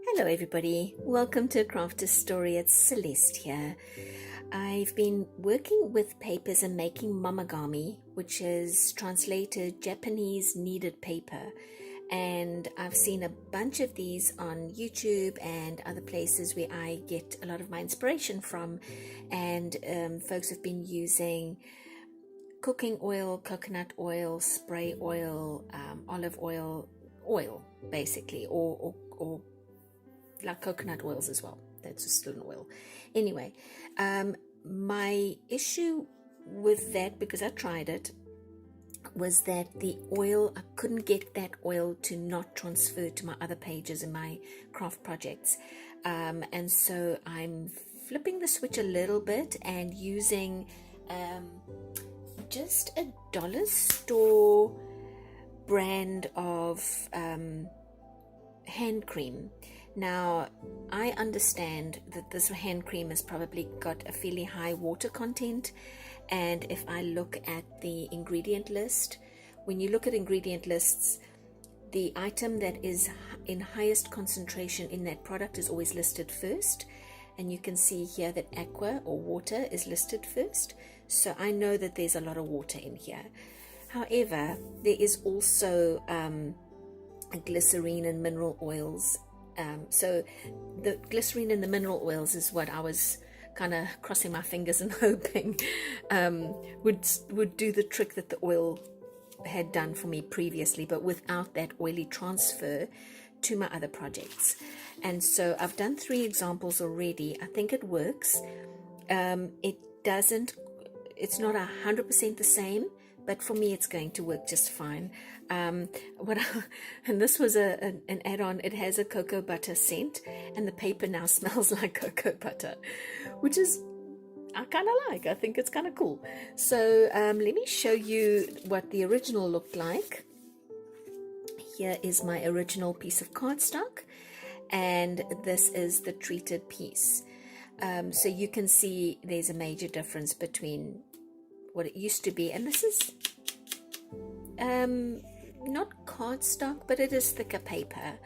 Hello everybody, welcome to A Crafter's Story. It's Celeste here. I've been working with papers and making Momigame, which is translated Japanese kneaded paper, and I've seen a bunch of these on YouTube and other places where I get a lot of my inspiration from, and folks have been using cooking oil, coconut oil, spray oil, olive oil basically, or like coconut oils as well. That's just still an oil. Anyway, my issue with that, because I tried it, was that the oil, I couldn't get that oil to not transfer to my other pages in my craft projects. And so I'm flipping the switch a little bit and using just a dollar store brand of hand cream. Now, I understand that this hand cream has probably got a fairly high water content, and if I look at the ingredient list, when you look at ingredient lists, the item that is in highest concentration in that product is always listed first, and you can see here that aqua or water is listed first, so I know that there's a lot of water in here. However, there is also glycerin and mineral oils. So the glycerin and the mineral oils is what I was kind of crossing my fingers and hoping would do the trick that the oil had done for me previously, but without that oily transfer to my other projects. And so I've done 3 examples already. I think it works. It's not 100% the same, but for me it's going to work just fine. And this was an add-on. It has a cocoa butter scent, and the paper now smells like cocoa butter, which is I kind of like. I think it's kind of cool. So let me show you what the original looked like. Here is my original piece of cardstock, and this is the treated piece. So you can see there's a major difference between what it used to be, and this is not cardstock, but it is thicker paper.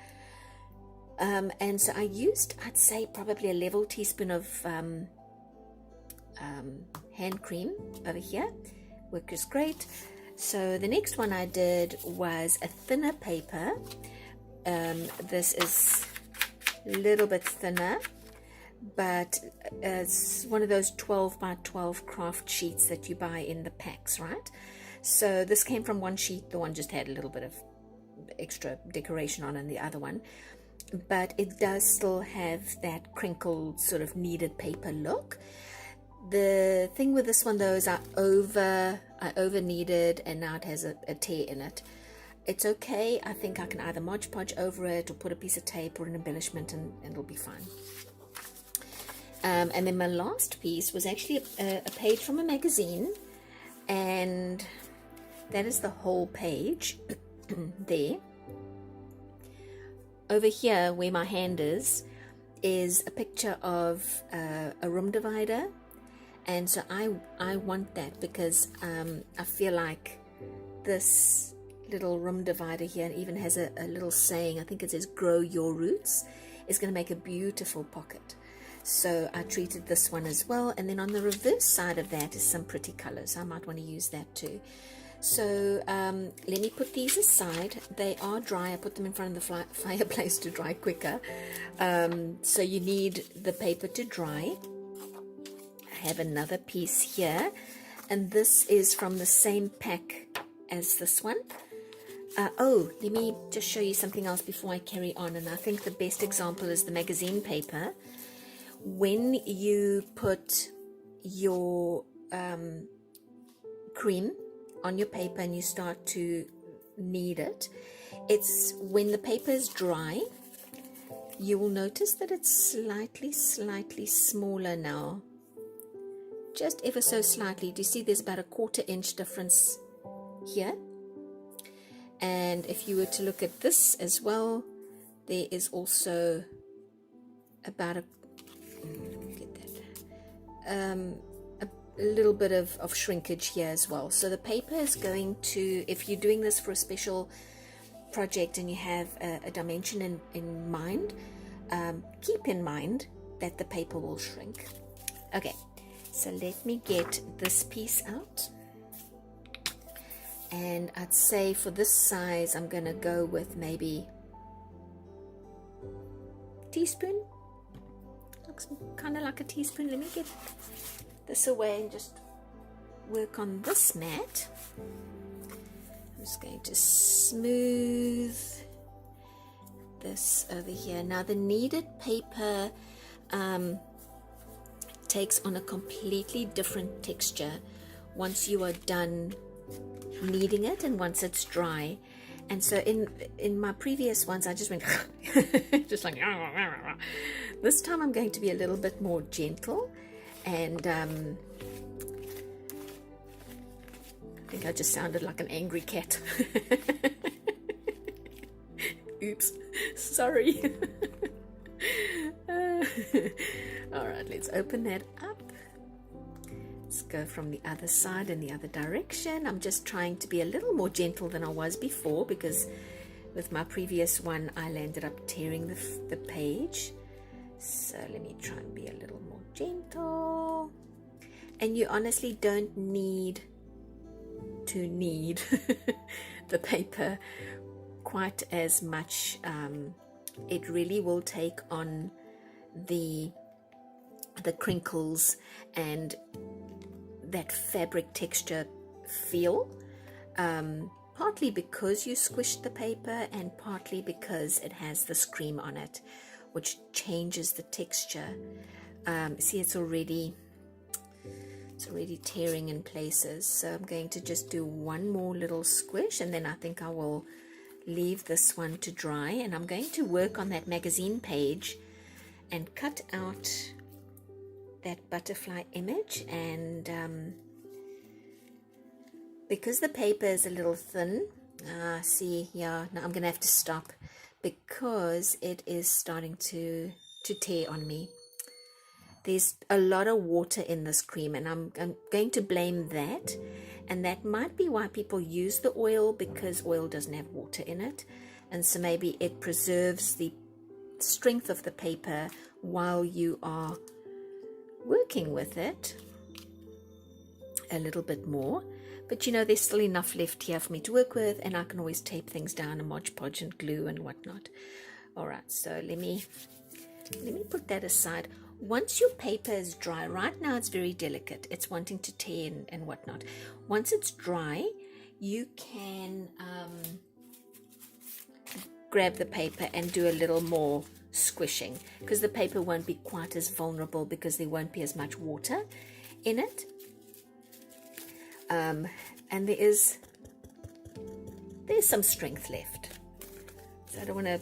And so I used, I'd say, probably a level teaspoon of hand cream over here. Works great. So the next one I did was a thinner paper. This is a little bit thinner, but it's one of those 12 by 12 craft sheets that you buy in the packs, right? So this came from one sheet. The one just had a little bit of extra decoration on, and the other one, but it does still have that crinkled sort of kneaded paper look. The thing with this one though is I over kneaded, and now it has a tear in it. It's okay. I think I can either Mod Podge over it or put a piece of tape or an embellishment, and it'll be fine. And then my last piece was actually a page from a magazine, and that is the whole page there. Over here where my hand is a picture of a room divider, and so I want that because I feel like this little room divider here, and even has a little saying, I think it says grow your roots, is going to make a beautiful pocket. So I treated this one as well, and then on the reverse side of that is some pretty colors. I might want to use that too. So let me put these aside. They are dry. I put them in front of the fireplace to dry quicker. So you need the paper to dry. I have another piece here, and this is from the same pack as this one. Let me just show you something else before I carry on, and I think the best example is the magazine paper. When you put your cream on your paper and you start to knead it, it's when the paper is dry, you will notice that it's slightly smaller now, just ever so slightly. Do you see there's about a 1/4 inch difference here? And if you were to look at this as well, there is also about a little bit of shrinkage here as well. So the paper is going to, if you're doing this for a special project and you have a dimension in mind, keep in mind that the paper will shrink. Okay, so let me get this piece out. And I'd say for this size, I'm going to go with maybe a teaspoon. Looks kind of like a teaspoon. Let me get this away and just work on this mat. I'm just going to smooth this over here. Now the kneaded paper takes on a completely different texture once you are done kneading it and once it's dry. And so in my previous ones I just went just like this time I'm going to be a little bit more gentle, and I think I just sounded like an angry cat. Oops, sorry. All right, let's open that up. Let's go from the other side in the other direction. I'm just trying to be a little more gentle than I was before, because with my previous one I landed up tearing the page. So let me try and be a little more gentle. And you honestly don't need to knead the paper quite as much. It really will take on the crinkles and that fabric texture feel, partly because you squished the paper and partly because it has this cream on it, which changes the texture. See, it's already tearing in places, so I'm going to just do one more little squish, and then I think I will leave this one to dry. And I'm going to work on that magazine page and cut out that butterfly image, and because the paper is a little thin, see, yeah, now I'm gonna have to stop because it is starting to tear on me. There's a lot of water in this cream, and I'm going to blame that, and that might be why people use the oil, because oil doesn't have water in it, and so maybe it preserves the strength of the paper while you are working with it a little bit more. But you know, there's still enough left here for me to work with, and I can always tape things down and Mod Podge and glue and whatnot. All right, so let me put that aside. Once your paper is dry, right now it's very delicate, it's wanting to tear and whatnot. Once it's dry, you can grab the paper and do a little more squishing, because the paper won't be quite as vulnerable because there won't be as much water in it. And there's some strength left, so I don't want to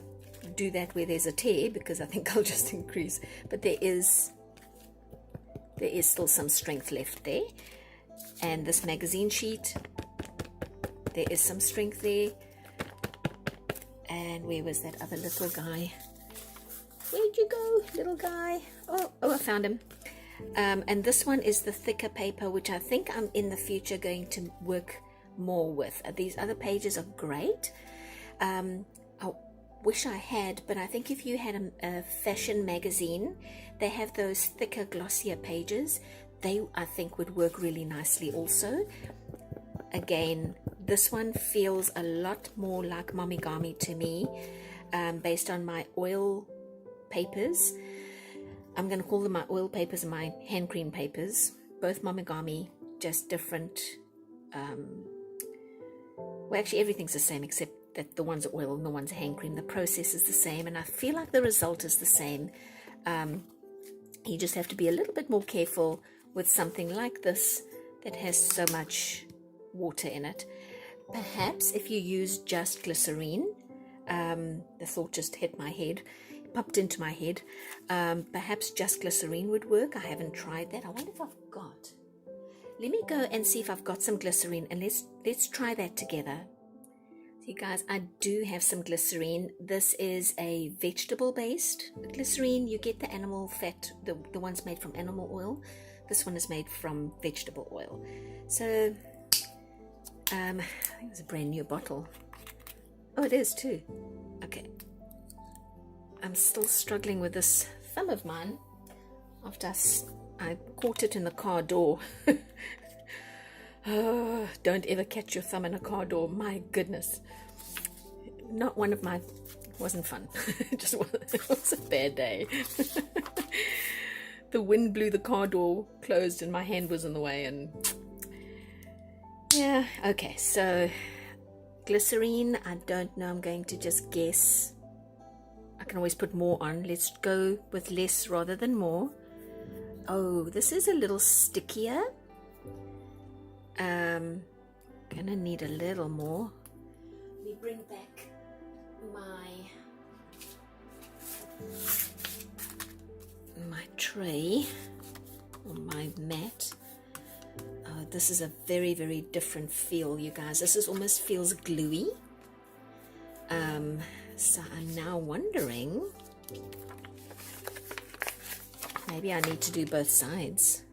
do that where there's a tear, because I think I'll just increase, but there is still some strength left there. And this magazine sheet, there is some strength there. And where was that other little guy? Where'd you go, little guy? Oh, I found him. And this one is the thicker paper, which I think I'm in the future going to work more with. These other pages are great. I wish I had, but I think if you had a fashion magazine, they have those thicker, glossier pages. They, I think, would work really nicely also. Again, this one feels a lot more like Momigame to me, based on my oil papers. I'm going to call them my oil papers and my hand cream papers. Both Momigame, just different. Well, actually, everything's the same except that the ones are oil and the ones are hand cream. The process is the same, and I feel like the result is the same. You just have to be a little bit more careful with something like this that has so much water in it. Perhaps if you use just glycerine, the thought just hit my head, popped into my head. Perhaps just glycerine would work. I haven't tried that. I wonder if I've got. Let me go and see if I've got some glycerine, and let's try that together. So you guys, I do have some glycerine. This is a vegetable-based glycerine. You get the animal fat, the ones made from animal oil. This one is made from vegetable oil. So I think it's a brand new bottle. Oh, it is too. Okay. I'm still struggling with this thumb of mine after I caught it in the car door. Oh, don't ever catch your thumb in a car door. My goodness. Not one of my, wasn't fun. It was a bad day. The wind blew the car door closed and my hand was in the way, and yeah, okay, so glycerine, I don't know, I'm going to just guess. I can always put more on. Let's go with less rather than more. Oh, this is a little stickier. Gonna need a little more. Let me bring back my tray or my mat. Oh, this is a very, very different feel, you guys. This is almost feels gluey. So I'm now wondering, maybe I need to do both sides.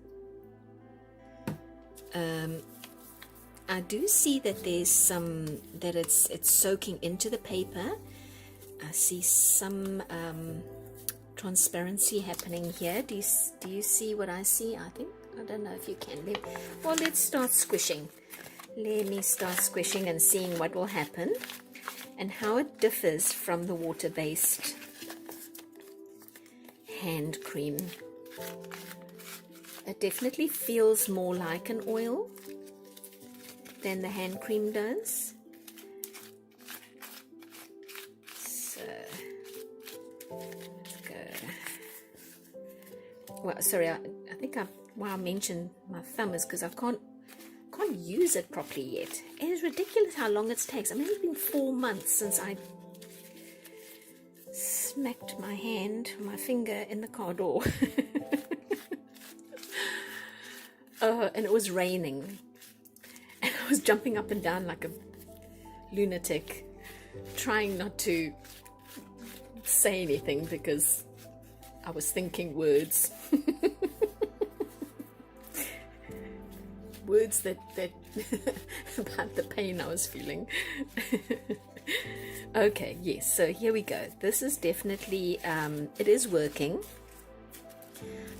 I do see that there's some, that it's soaking into the paper. I see some transparency happening here. Do you see what I see? I don't know if you can. Well, let's start squishing. Let me start squishing and seeing what will happen and how it differs from the water-based hand cream. It definitely feels more like an oil than the hand cream does. So let's go. Well, sorry, I think why I mentioned my thumb is because I can't use it properly yet. It is ridiculous how long it takes. I mean, it's been 4 months since I smacked my finger in the car door. And it was raining. And I was jumping up and down like a lunatic, trying not to say anything because I was thinking words. Words that about the pain I was feeling. Okay, yes, so here we go. This is definitely, it is working.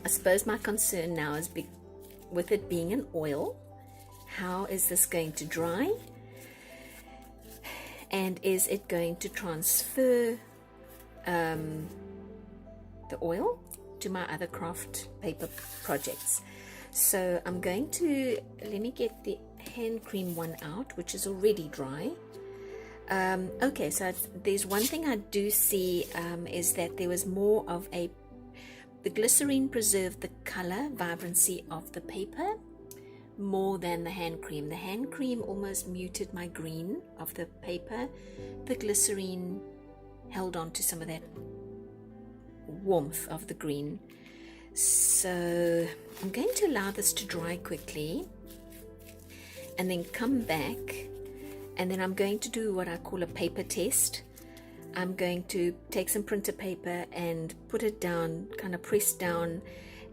I suppose my concern now is with it being an oil, how is this going to dry? And is it going to transfer the oil to my other craft paper projects? So I'm going to, let me get the hand cream one out, which is already dry. Okay, so there's one thing I do see is that there was more of the glycerine preserved the color, vibrancy of the paper more than the hand cream. The hand cream almost muted my green of the paper. The glycerine held on to some of that warmth of the green. So I'm going to allow this to dry quickly and then come back, and then I'm going to do what I call a paper test. I'm going to take some printer paper and put it down, kind of press down,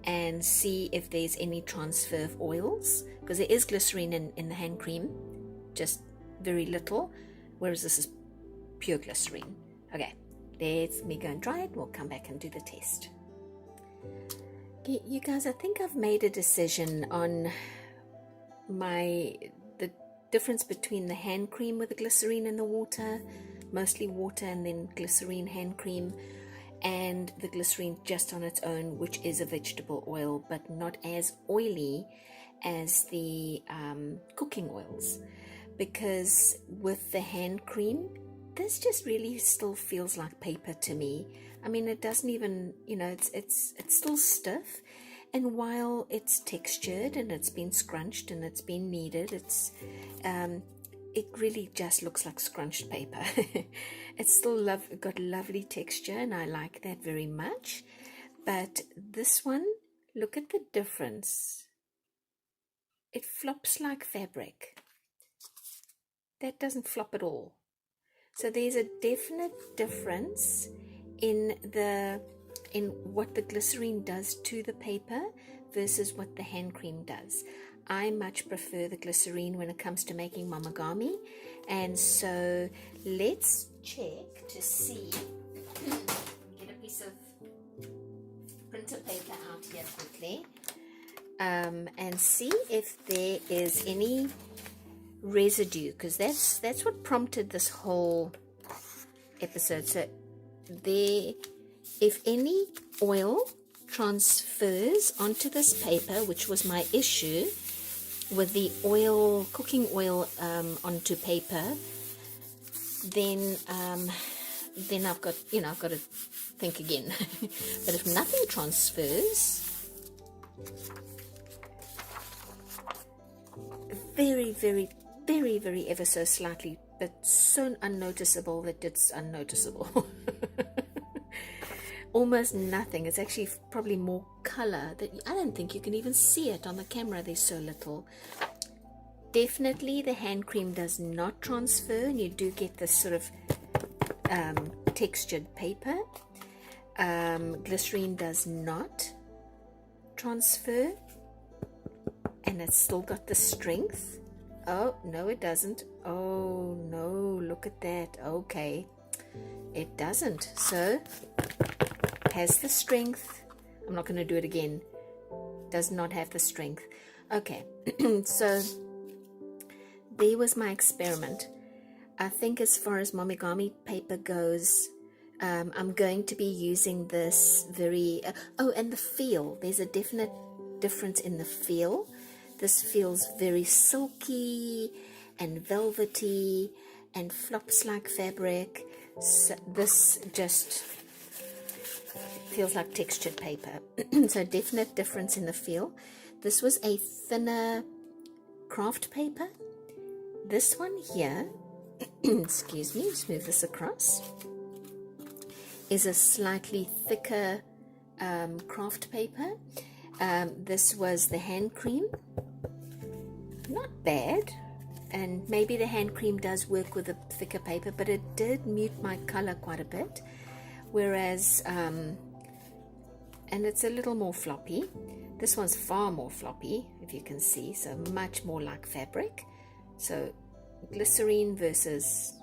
and see if there's any transfer of oils, because there is glycerine in the hand cream, just very little, whereas this is pure glycerine. Okay, let me go and dry it. We'll come back and do the test. Okay, you guys, I think I've made a decision on the difference between the hand cream with the glycerine and the water, mostly water and then glycerine hand cream, and the glycerine just on its own, which is a vegetable oil but not as oily as the cooking oils. Because with the hand cream, this just really still feels like paper to me. I mean, it doesn't even, it's still stiff, and while it's textured and it's been scrunched and it's been kneaded, it really just looks like scrunched paper. It's still got lovely texture, and I like that very much. But this one, look at the difference. It flops like fabric. That doesn't flop at all. So there's a definite difference in what the glycerine does to the paper versus what the hand cream does. I much prefer the glycerine when it comes to making Momigame, and so let's check to see. Get piece of printer paper out here quickly and see if there is any residue, because that's what prompted this whole episode. So there, if any oil transfers onto this paper, which was my issue with the oil, cooking oil onto paper, then I've got, I've got to think again. But if nothing transfers, very, very, very, very ever so slightly, but so unnoticeable that it's unnoticeable. Almost nothing. It's actually probably more color that I don't think you can even see it on the camera. There's so little. Definitely the hand cream does not transfer, and you do get this sort of textured paper. Glycerin does not transfer, and it's still got the strength. Oh no, it doesn't. Oh no, look at that. Okay, it doesn't. So has the strength. I'm not going to do it again. Does not have the strength. Okay, so there was my experiment. I think as far as Momigame paper goes, I'm going to be using this very and the feel, there's a definite difference in the feel. This feels very silky and velvety and flops like fabric. So this just feels like textured paper. So definite difference in the feel. This was a thinner craft paper. This one here, excuse me, just move this across, is a slightly thicker craft paper. This was the hand cream. Not bad, and maybe the hand cream does work with a thicker paper, but it did mute my color quite a bit, whereas and it's a little more floppy. This one's far more floppy, if you can see, so much more like fabric. So glycerin versus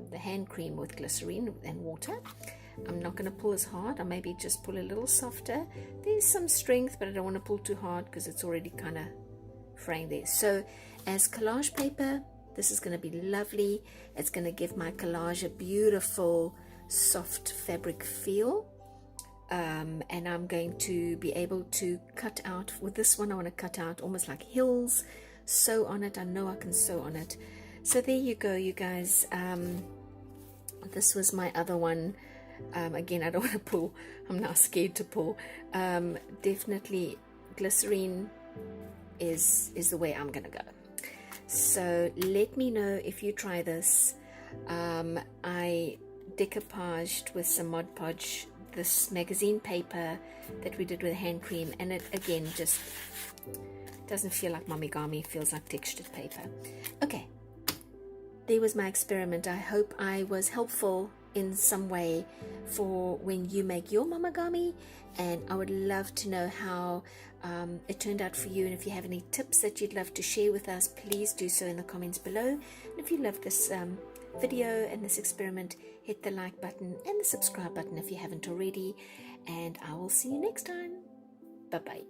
the hand cream with glycerin and water. I'm not going to pull as hard. I maybe just pull a little softer. There's some strength, but I don't want to pull too hard because it's already kind of fraying there. So as collage paper, this is going to be lovely. It's going to give my collage a beautiful soft fabric feel. And I'm going to be able to cut out, with this one I want to cut out almost like hills, sew on it. I know I can sew on it. So there you go, you guys. This was my other one. Again, I don't want to pull. I'm now scared to pull. Definitely glycerin is the way I'm gonna go. So let me know if you try this. I decoupaged with some Mod Podge this magazine paper that we did with hand cream, and it again just doesn't feel like Momigame. It feels like textured paper. Okay, there was my experiment. I hope I was helpful in some way for when you make your Momigame, and I would love to know how it turned out for you. And if you have any tips that you'd love to share with us, please do so in the comments below. And if you love this video and this experiment, hit the like button and the subscribe button if you haven't already, and I will see you next time. Bye bye.